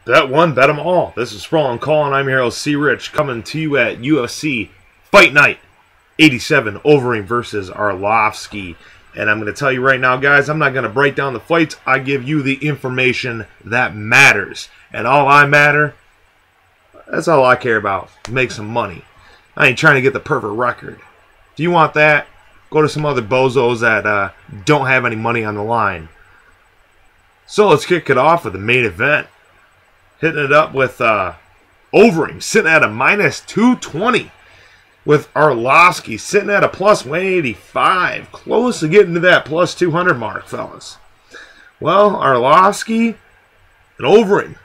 Bet one, bet 'em all. This is Sprawling Call, and I'm your host, C. Rich, coming to you at UFC Fight Night 87, Overeem versus Arlovsky. And I'm going to tell you right now, guys, I'm not going to break down the fights. I give you the information that matters. And that's all I care about. Make some money. I ain't trying to get the perfect record. If you want that, go to some other bozos that don't have any money on the line. So let's kick it off with the main event. Hitting it up with Overeem sitting at a minus 220. With Arlovsky sitting at a plus 185. Close to getting to that plus 200 mark, fellas. Well, Arlovsky and Overeem.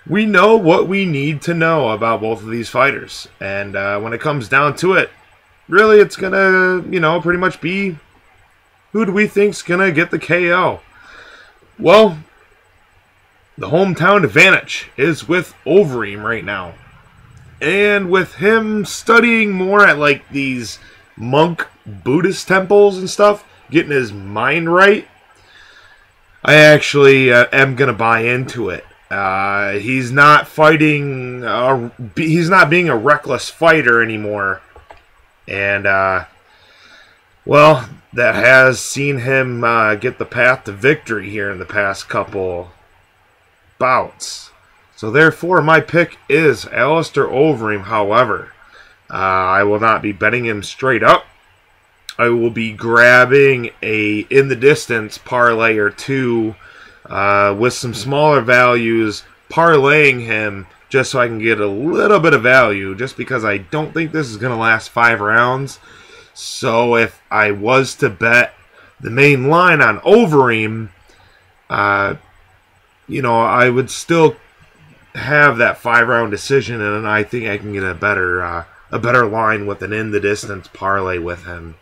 We know what we need to know about both of these fighters. And when it comes down to it, really it's going to, pretty much be who do we think's going to get the KO. Well, the hometown advantage is with Overeem right now. And with him studying more at like these monk Buddhist temples and stuff, getting his mind right, I actually am going to buy into it. He's not fighting, he's not being a reckless fighter anymore. And, well, that has seen him get the path to victory here in the past couple bouts. So therefore, my pick is Alistair Overeem. However, I will not be betting him straight up. I will be grabbing a in the distance parlay or two with some smaller values, parlaying him just so I can get a little bit of value, just because I don't think this is going to last 5 rounds. So if I was to bet the main line on Overeem, I would still have that 5-round decision, and I think I can get a better line with an in the distance parlay with him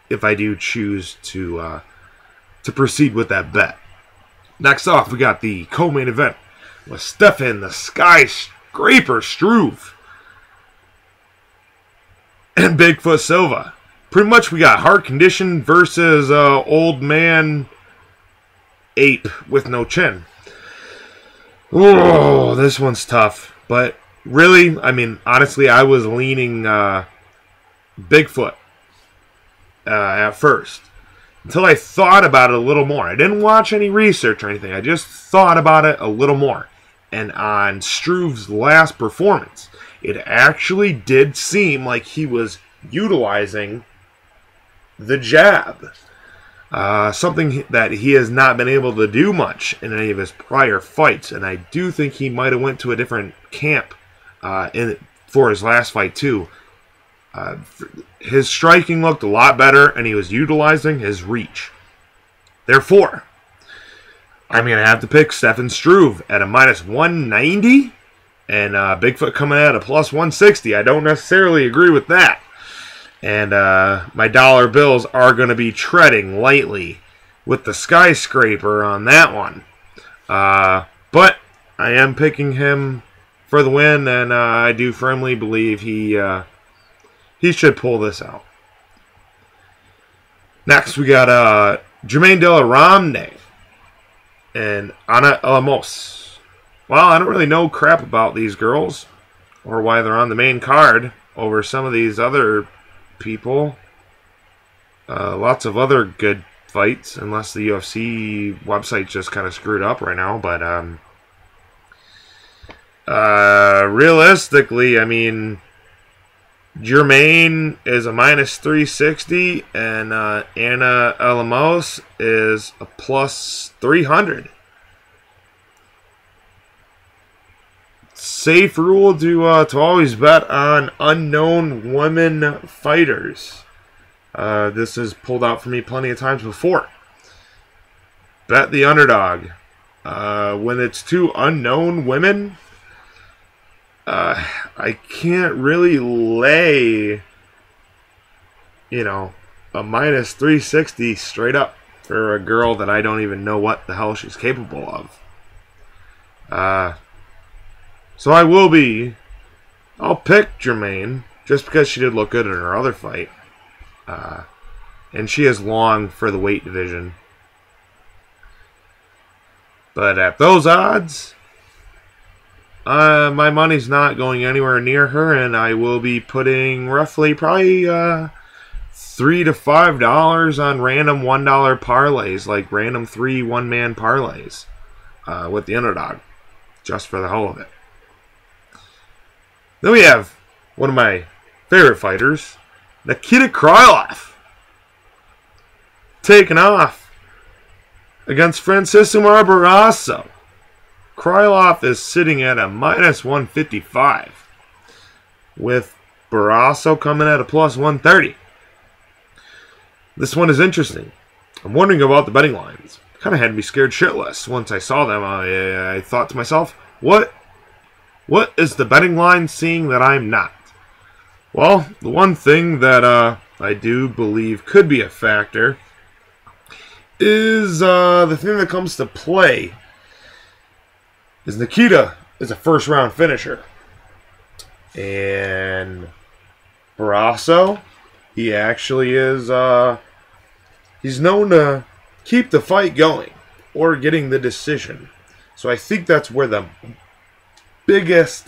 if I do choose to proceed with that bet. Next off, we got the co-main event with Stefan the Skyscraper Struve and Bigfoot Silva. Pretty much we got heart condition versus old man ape with no chin. Oh, this one's tough. But really, honestly, I was leaning Bigfoot at first. Until I thought about it a little more. I didn't watch any research or anything. I just thought about it a little more. And on Struve's last performance, it actually did seem like he was utilizing the jab. Something that he has not been able to do much in any of his prior fights. And I do think he might have went to a different camp for his last fight too. His striking looked a lot better, and he was utilizing his reach. Therefore, I'm going to have to pick Stefan Struve at a minus 190, and Bigfoot coming at a plus 160. I don't necessarily agree with that. And my dollar bills are going to be treading lightly with the skyscraper on that one. But I am picking him for the win, and I do firmly believe he should pull this out. Next, we got Germaine De La Ramne and Ana Alamos. Well, I don't really know crap about these girls or why they're on the main card over some of these other people. Lots of other good fights, unless the UFC website just kind of screwed up right now. But realistically, Germaine is a minus 360, and Ana Alamos is a plus 300. Safe rule to always bet on unknown women fighters. This has pulled out for me plenty of times before. Bet the underdog. When it's two unknown women, I can't really lay, a minus 360 straight up for a girl that I don't even know what the hell she's capable of. So I'll pick Germaine just because she did look good in her other fight. And she is long for the weight division. But at those odds, My money's not going anywhere near her, and I will be putting roughly probably $3 to $5 on random $1 parlays, like random 3 one-man parlays with the underdog, just for the whole of it. Then we have one of my favorite fighters, Nikita Krylov, taking off against Francisco Barbosa. Krylov is sitting at a minus 155, with Barbosa coming at a plus 130. This one is interesting. I'm wondering about the betting lines. Kind of had me scared shitless once I saw them. I thought to myself, what is the betting line seeing that I'm not? Well, the one thing that I do believe could be a factor is the thing that comes to play is Nikita is a first-round finisher. And Barbosa, he actually is, he's known to keep the fight going or getting the decision. So I think that's where the biggest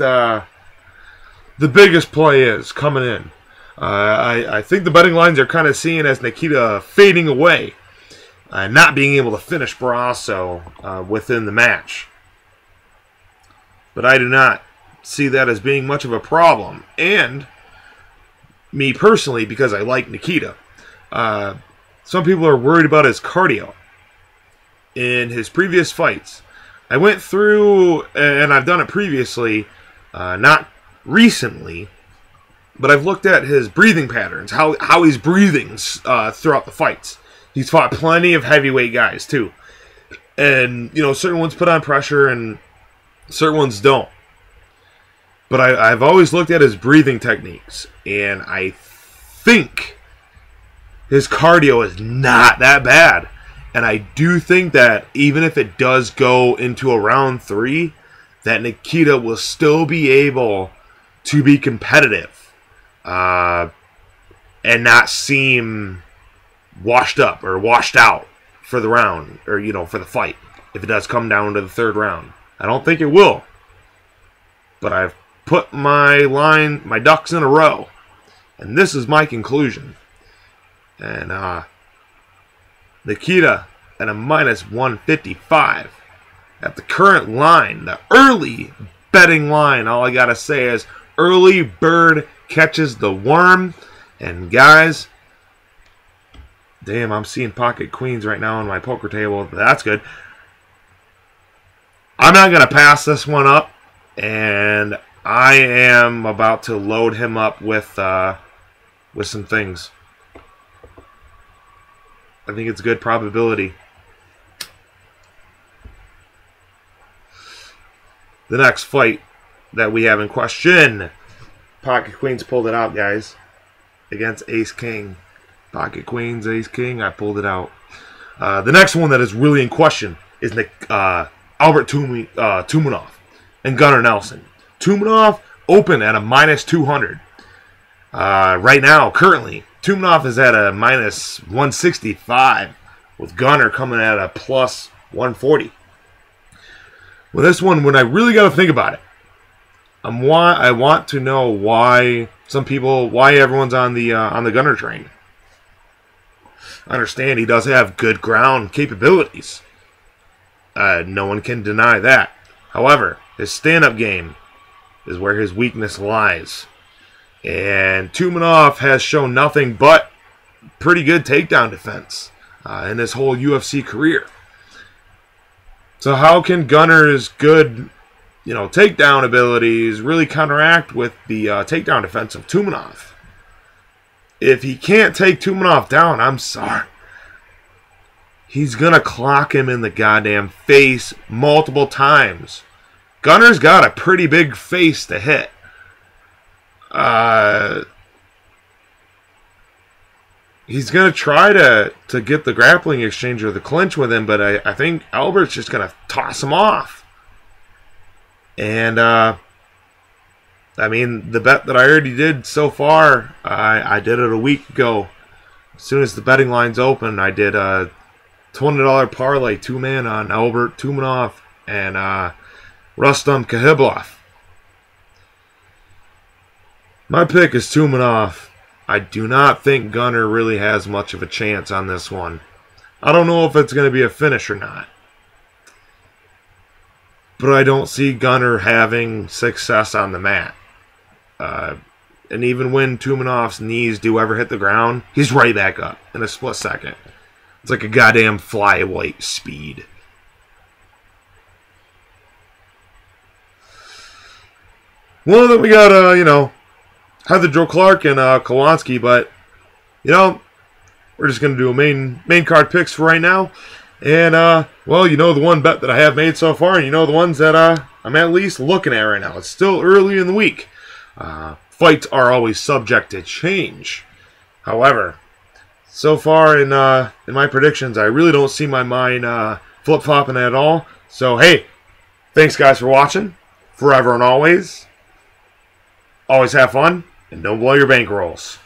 play is coming in. I think the betting lines are kind of seeing as Nikita fading away, not being able to finish Barbosa within the match. But I do not see that as being much of a problem. And me personally, because I like Nikita, some people are worried about his cardio in his previous fights. I went through, and I've done it previously, not recently, but I've looked at his breathing patterns, how he's breathing throughout the fights. He's fought plenty of heavyweight guys too, and you know, certain ones put on pressure and certain ones don't. But I've always looked at his breathing techniques, and I think his cardio is not that bad. And I do think that even if it does go into a round 3, that Nikita will still be able to be competitive and not seem washed up or washed out for the round, or, you know, for the fight, if it does come down to the 3rd round. I don't think it will. But I've put my ducks in a row. And this is my conclusion. And Nikita at a minus 155. At the current line, the early betting line, all I gotta say is early bird catches the worm. And guys, damn, I'm seeing pocket queens right now on my poker table. That's good. I'm not gonna pass this one up, and I am about to load him up with some things. I think it's a good probability. The next fight that we have in question, Pocket Queens pulled it out, guys, against Ace King. Pocket Queens, Ace King, I pulled it out. The next one that is really in question is Albert Tumanov and Gunnar Nelson. Tumanov open at a minus 200. Right now, currently, Tumanov is at a minus 165, with Gunnar coming at a plus 140. Well, this one, when I really got to think about it, I want to know why everyone's on the Gunnar train. I understand he does have good ground capabilities. No one can deny that. However, his stand-up game is where his weakness lies. And Tumanov has shown nothing but pretty good takedown defense in his whole UFC career. So how can Gunnar's good, takedown abilities really counteract with the takedown defense of Tumanov? If he can't take Tumanov down, I'm sorry, he's going to clock him in the goddamn face multiple times. Gunnar's got a pretty big face to hit. He's going to try to get the grappling exchange or the clinch with him, but I think Albert's just going to toss him off. And, the bet that I already did so far, I did it a week ago. As soon as the betting lines open, I did a $20 parlay, 2-man on Albert Tumanov and Rustam Khibulov. My pick is Tumanov. I do not think Gunnar really has much of a chance on this one. I don't know if it's going to be a finish or not. But I don't see Gunnar having success on the mat. And even when Tumanov's knees do ever hit the ground, he's right back up in a split second. It's like a goddamn flyweight speed. Well, then we got, Heather Joe Clark and Kowalski, but, we're just going to do a main card picks for right now. And, well, the one bet that I have made so far, and the ones that I'm at least looking at right now. It's still early in the week. Fights are always subject to change. However, so far in my predictions, I really don't see my mind flip-flopping at all. So, hey, thanks, guys, for watching. Forever and always. Always have fun, and don't blow your bankrolls.